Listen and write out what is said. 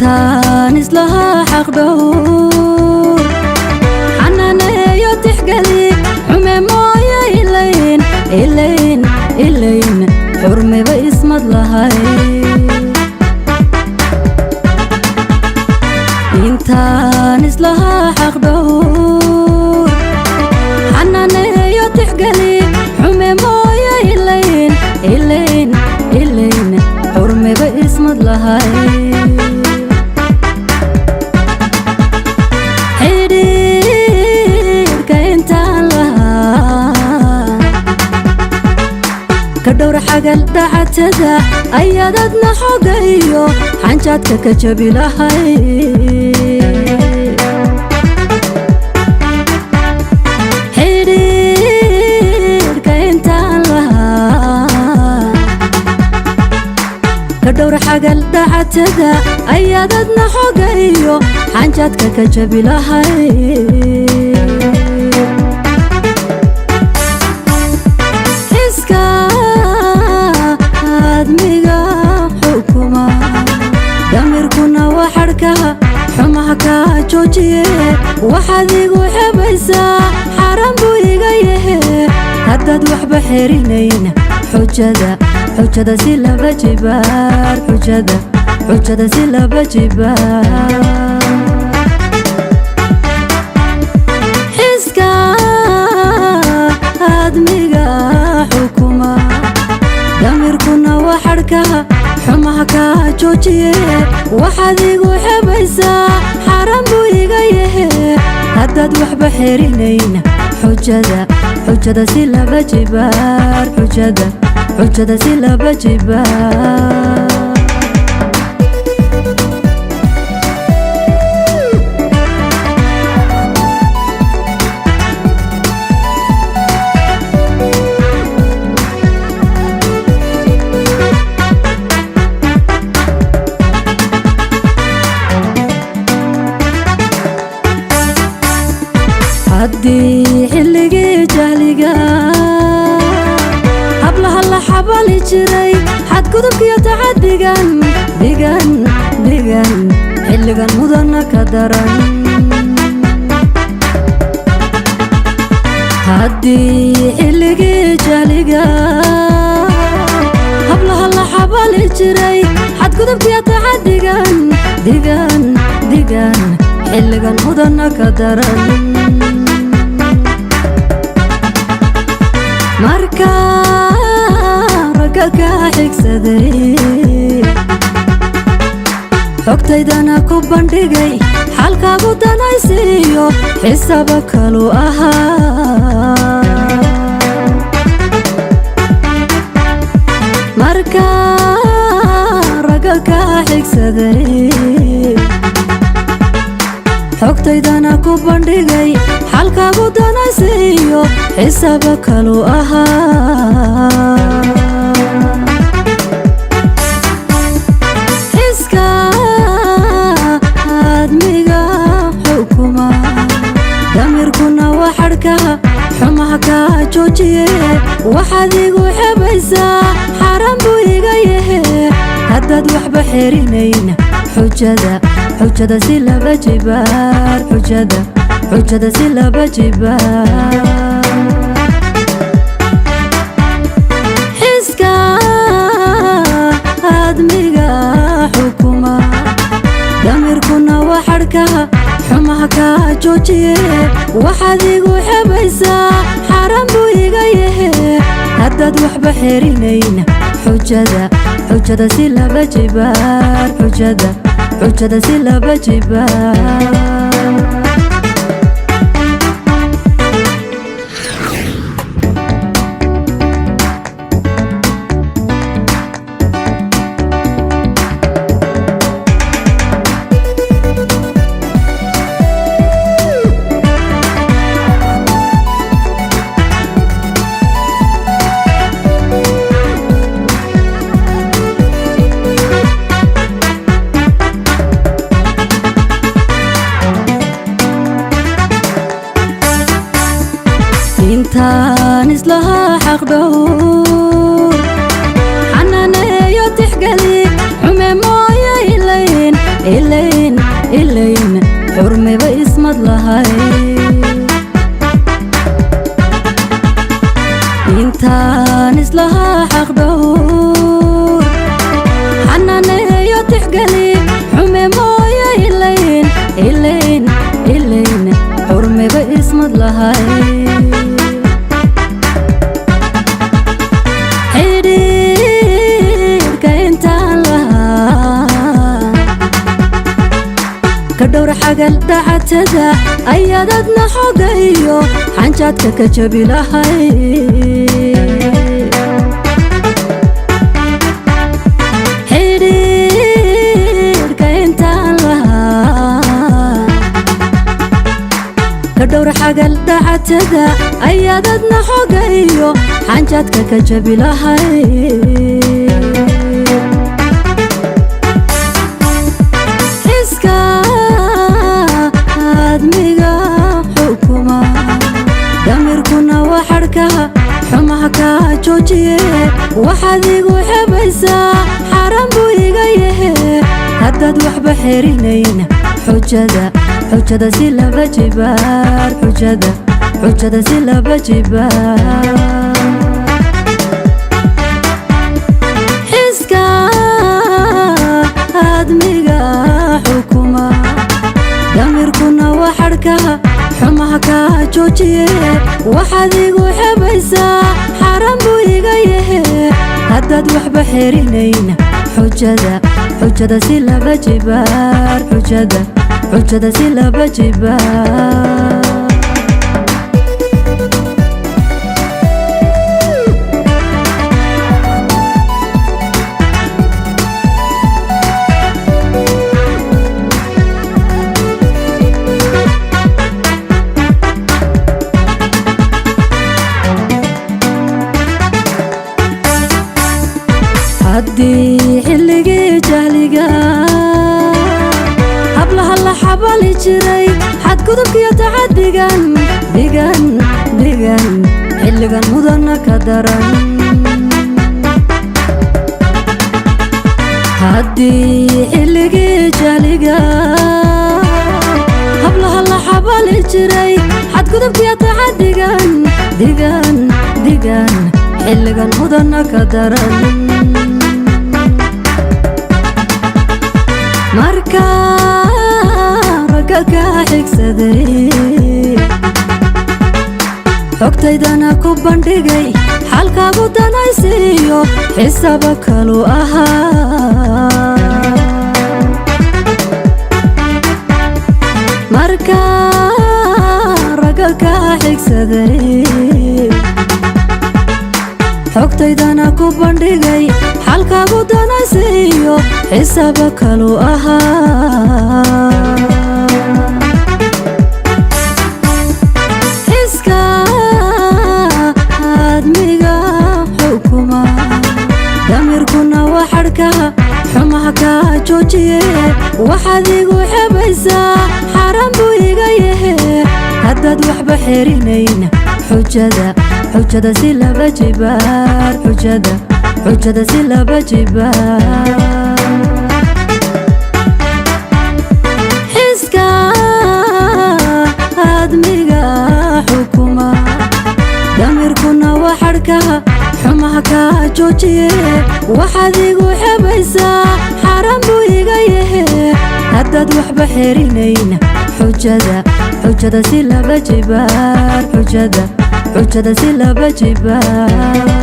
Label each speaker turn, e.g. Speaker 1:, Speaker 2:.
Speaker 1: intaan islahaa xaq dhowr xanaaneeyo tixgeli xume mooye ilayn xurmeba ismad lahay intaan islahaa xaq dhowr xanaaneeyo tixgeli xume mooye ilayn xurmeba ismad lahay كدور حقل دعتدا أيادتنا حقايو حنجاتك كجبي لهاي حرير كإنتان لها كدور حقل دعتدا أيادتنا حقايو حنجاتك كجبي لهاي damirkuna waxarkaha xumaha ka joojiye waxaad igu xabaysaa xaran buu iga yahe haddaad waxba xerinayn xujada si laba jibaar xujada si laba jibaar xiska aadmiga xukuma damirkuna waxarkaha xumaha ka joojiye waxaad igu xabaysaa xaran buu iga yahe haddaad waxba xerinayn xujada si laba jibaar xujada si laba jibaar haddii xilligii jahliga hablaha la xabali jiray xadgudubkiyo tacadigan dhigan xilligan mudana ka daran haddii xilligii jahliga hablaha la xabali jiray xadgudubkiyo tacadigan dhigan xilligan mudana ka daran marka ragga ka xigsaday xogtaydana ku bandhigay xalkaagu danaysiiyo xisaaba kalu ahaa marka ragga ka xigsaday xogtaydana ku bandhigay xalkaagu danaysiiyo xisaaba kalu ahaa xiska aadmiga xukuma damirkuna waxarkaha xumaha ka joojiye waxaad igu xabaysaa xaran buu iga yahe haddaad waxba xerinayn xujada si laba jibaar xujada si laba jibaar xiska aadmiga xukuma damirkuna waxarkaha xumaha ka joojiye waxaad igu xabaysaa xaran buu iga yahe haddaad waxba xerinayn xujada si laba jibaar xujada si laba jibaar intaan islahaa xaq dhowr xanaaneeyo tixgeli xume mooye ilayn إلين حرمي باسمد لهاي إنتان إسلها حق دور حناني يتحقلي حمي مويا إلين حرمي باسمد لهاي كدور حقل دعتدا أيادتنا حقايو حنجاتك كجبي لهاي حرير كاينتان لها كدور حقل دعتدا أيادتنا حقايو حنجاتك كجبي لهاي حماك جوجيه وحدي وحبيسا حرام بويغيه هدد وحب حيرينين حجده سيلا بجبار حجده سيلا بجبار حسكا آدميغا حكومة دميركونا وحركها حماك جوجيه وحدي وحبيسا حرام بويغيه هدد وحب حيرينين حجده سيلا بجبار حجده سيلا بجبار هدي حلقي جهلقا هبلها الله حبالي جري حد قدبك يتعدقان دقان حلقا مدنا كدران هدي حلقي جهلقا هبلها الله حبالي جري حد قدبك يتعدقان دقان حلقا مدنا كدران marka ragalka xigsaday xogtaydana ku bandhigay xalkaagu danaysiyo xisaaba kalu ahaa marka ragalka xigsaday xogtaydana ku bandhigay xalkaagu danaysiyo xisaaba kalu ahaa xiska aadmiga xukuma damirkuna waxarkaha xumahka joojiye waxaad igu xebaysaa xaran buu iga yahe haddaad waxba xerinayna حجده سيلا بجبار حجده سيلا بجبار حسكا آدميغا حكومة دميركونا وحركها حماكا جوجيه وحديقو حبيسا حرام بويغا يهي هداد وحبا حيرينينا حجده سيلا بجبار حجده سيلا بجبار